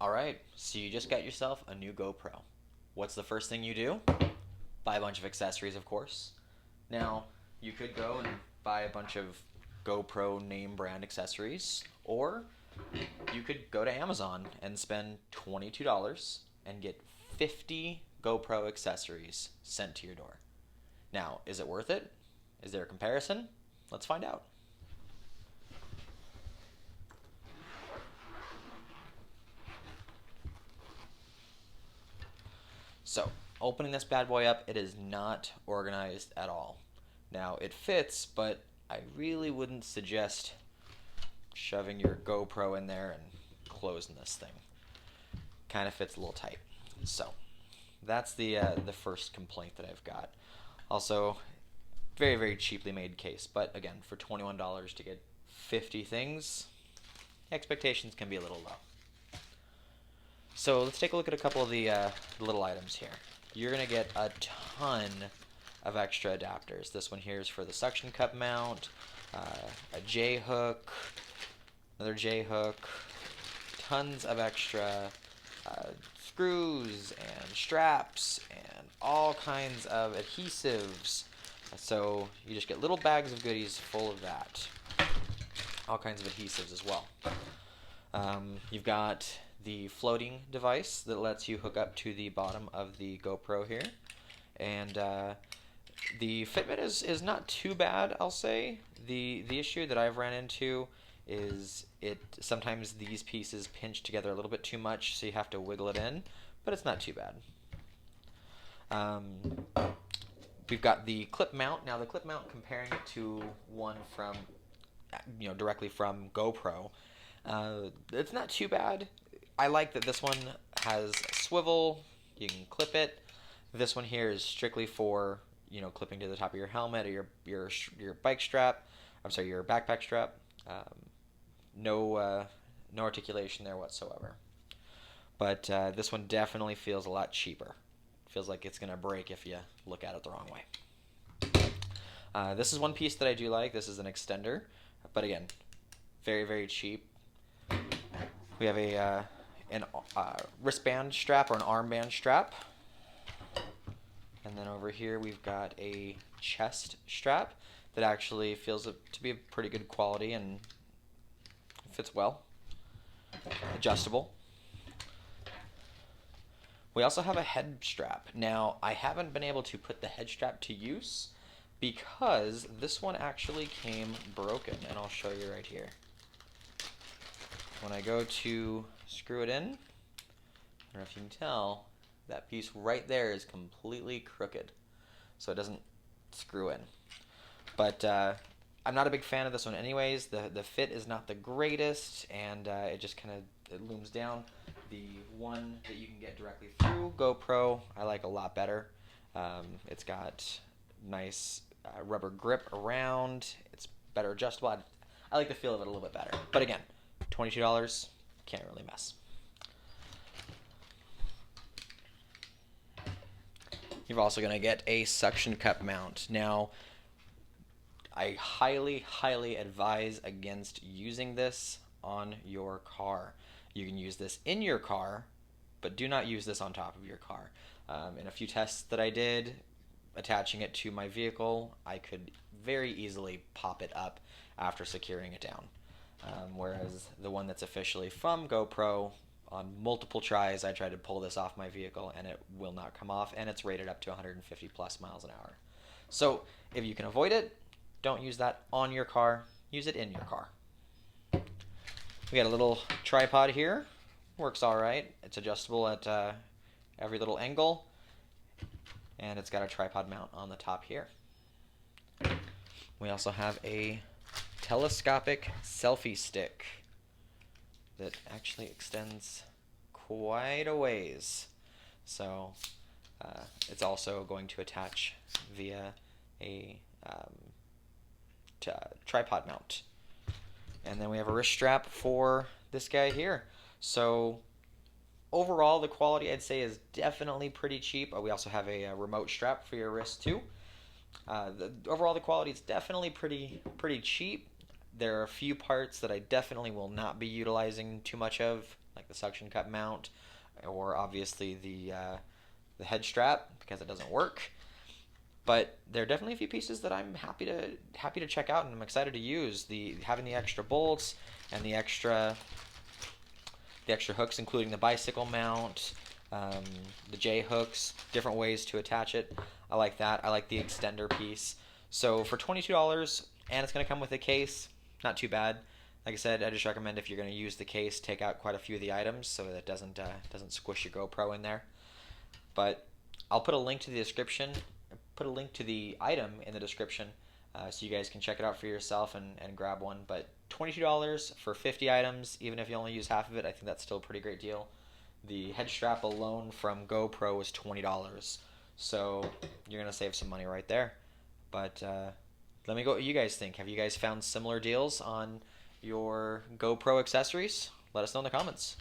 Alright, so you just got yourself a new GoPro. What's the first thing you do? Buy a bunch of accessories, of course. Now, you could go and buy a bunch of GoPro name brand accessories, or you could go to Amazon and spend $22 and get 50 GoPro accessories sent to your door. Now, is it worth it? Is there a comparison? Let's find out. So, opening this bad boy up, it is not organized at all. Now, it fits, but I really wouldn't suggest shoving your GoPro in there and closing this thing. Kind of fits a little tight. So, that's the first complaint that I've got. Also, very, very cheaply made case, but again, for $21 to get 50 things, expectations can be a little low. So let's take a look at a couple of the little items here. You're going to get a ton of extra adapters. This one here is for the suction cup mount, a J-hook, another J-hook, tons of extra screws and straps and all kinds of adhesives. So you just get little bags of goodies full of that. All kinds of adhesives as well. You've got the floating device that lets you hook up to the bottom of the GoPro here. And the fitment is not too bad, I'll say. The issue that I've ran into is sometimes these pieces pinch together a little bit too much, so you have to wiggle it in, but it's not too bad. We've got the clip mount. Now the clip mount, comparing it to one from, directly from GoPro, it's not too bad. I like that this one has a swivel. You can clip it. This one here is strictly for clipping to the top of your helmet or your bike strap. I'm sorry, your backpack strap. No articulation there whatsoever. But this one definitely feels a lot cheaper. Feels like it's gonna break if you look at it the wrong way. This is one piece that I do like. This is an extender, but again, very, very cheap. We have a wristband strap or an armband strap. And then over here we've got a chest strap that actually feels to be a pretty good quality and fits well. Adjustable. We also have a head strap. Now, I haven't been able to put the head strap to use because this one actually came broken, and I'll show you right here. When I go to screw it in, I don't know if you can tell, that piece right there is completely crooked, so it doesn't screw in. But I'm not a big fan of this one anyways. The fit is not the greatest, and it just kind of looms down. The one that you can get directly through GoPro I like a lot better. It's got nice rubber grip around. It's better adjustable. I like the feel of it a little bit better. But again, $22, can't really mess. You're also going to get a suction cup mount. Now, I highly, highly advise against using this on your car. You can use this in your car, but do not use this on top of your car. In a few tests that I did, attaching it to my vehicle, I could very easily pop it up after securing it down. Whereas the one that's officially from GoPro, on multiple tries, I tried to pull this off my vehicle and it will not come off, and it's rated up to 150 plus miles an hour. So if you can avoid it, don't use that on your car, use it in your car. We got a little tripod here, works alright. It's adjustable at every little angle, and it's got a tripod mount on the top here. We also have a telescopic selfie stick that actually extends quite a ways. So it's also going to attach via a tripod mount. And then we have a wrist strap for this guy here. So overall, the quality I'd say is definitely pretty cheap. We also have a remote strap for your wrist too. Overall, the quality is definitely pretty cheap. There are a few parts that I definitely will not be utilizing too much of, like like the suction cup mount, or obviously the head strap because it doesn't work. But there are definitely a few pieces that I'm happy to check out, and I'm excited to use. The having the extra bolts and the extra hooks, including the bicycle mount, the J hooks, different ways to attach it. I like that. I like the extender piece. So for $22, and it's going to come with a case, not too bad. Like I said, I just recommend if you're going to use the case, take out quite a few of the items so that it doesn't squish your GoPro in there. But I'll put a link to the description, put a link to the item in the description, so you guys can check it out for yourself and grab one. But $22 for 50 items, even if you only use half of it, I think that's still a pretty great deal. The head strap alone from GoPro is $20, so you're gonna save some money right there. But let me go. What you guys think? Have you guys found similar deals on your GoPro accessories? Let us know in the comments.